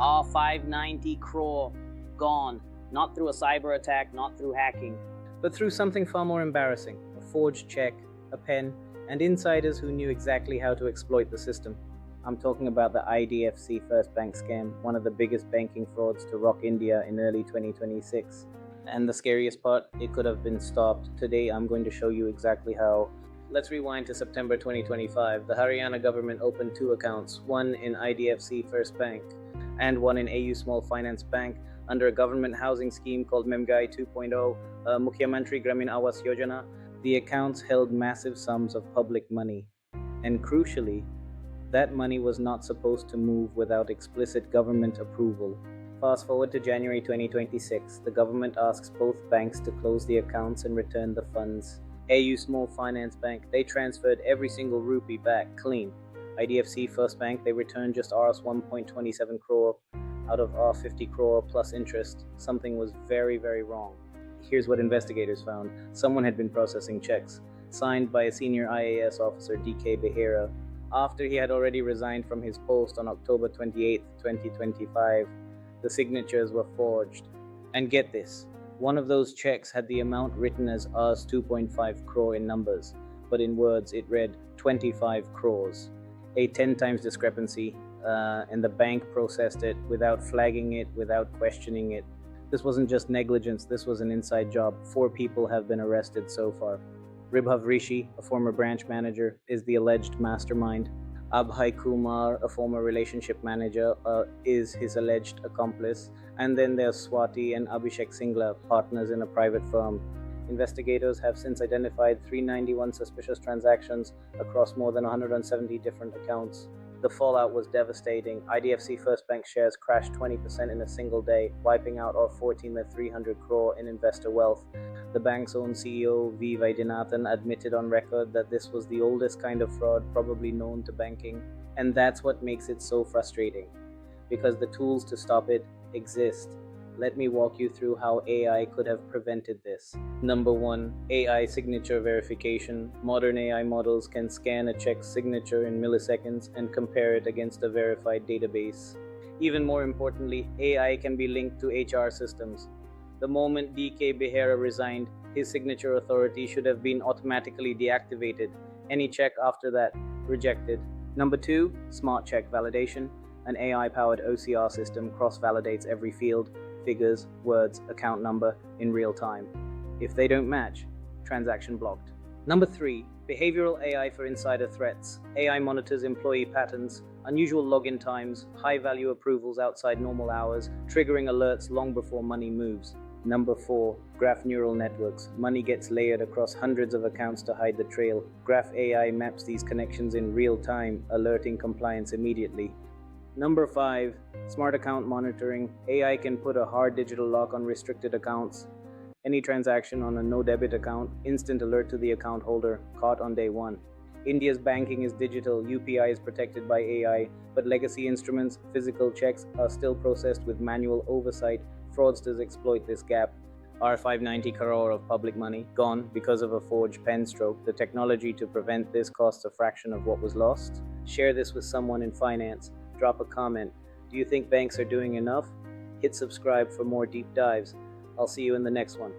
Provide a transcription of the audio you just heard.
Our 590 crore gone, not through a cyber attack, not through hacking, but through something far more embarrassing: a forged check, a pen, and insiders who knew exactly how to exploit the system. I'm talking about the IDFC First Bank scam, one of the biggest banking frauds to rock India in early 2026. And the scariest part, it could have been stopped. Today I'm going to show you exactly how. Let's rewind to September 2025. The Haryana government opened two accounts, one in IDFC First Bank and one in AU Small Finance Bank under a government housing scheme called Memgai 2.0, Mukhyamantri Gramin Awas Yojana. The accounts held massive sums of public money. And crucially, that money was not supposed to move without explicit government approval. Fast forward to January 2026, the government asks both banks to close the accounts and return the funds. AU Small Finance Bank, they transferred every single rupee back clean. IDFC First Bank, they returned just Rs 1.27 crore out of Rs 50 crore plus interest. Something was very, very wrong. Here's what investigators found. Someone had been processing checks, signed by a senior IAS officer, DK Behera, after he had already resigned from his post on October 28, 2025. The signatures were forged. And get this, one of those checks had the amount written as Rs 2.5 crore in numbers, but in words it read 25 crores. A 10 times discrepancy, and the bank processed it without flagging it, without questioning it. This wasn't just negligence, this was an inside job. 4 people have been arrested so far. Ribhav Rishi, a former branch manager, is the alleged mastermind. Abhay Kumar, a former relationship manager, is his alleged accomplice. And then there's Swati and Abhishek Singla, partners in a private firm. Investigators have since identified 391 suspicious transactions across more than 170 different accounts. The fallout was devastating. IDFC First Bank shares crashed 20% in a single day, wiping out or 300 crore in investor wealth. The bank's own CEO, V. Vaidyanathan, admitted on record that this was the oldest kind of fraud probably known to banking. And that's what makes it so frustrating, because the tools to stop it exist. Let me walk you through how AI could have prevented this. Number 1, AI signature verification. Modern AI models can scan a check's signature in milliseconds and compare it against a verified database. Even more importantly, AI can be linked to HR systems. The moment DK Behera resigned, his signature authority should have been automatically deactivated. Any check after that, rejected. Number 2, smart check validation. An AI-powered OCR system cross-validates every field, figures, words, account number in real time. If they don't match, transaction blocked. Number 3, behavioral AI for insider threats. AI monitors employee patterns, unusual login times, high-value approvals outside normal hours, triggering alerts long before money moves. Number 4, graph neural networks. Money gets layered across hundreds of accounts to hide the trail. Graph AI maps these connections in real time, alerting compliance immediately. Number 5, smart account monitoring. AI can put a hard digital lock on restricted accounts. Any transaction on a no debit account, instant alert to the account holder, caught on day 1. India's banking is digital, UPI is protected by AI, but legacy instruments, physical checks are still processed with manual oversight. Fraudsters exploit this gap. Our 590 crore of public money gone because of a forged pen stroke. The technology to prevent this costs a fraction of what was lost. Share this with someone in finance. Drop a comment. Do you think banks are doing enough? Hit subscribe for more deep dives. I'll see you in the next one.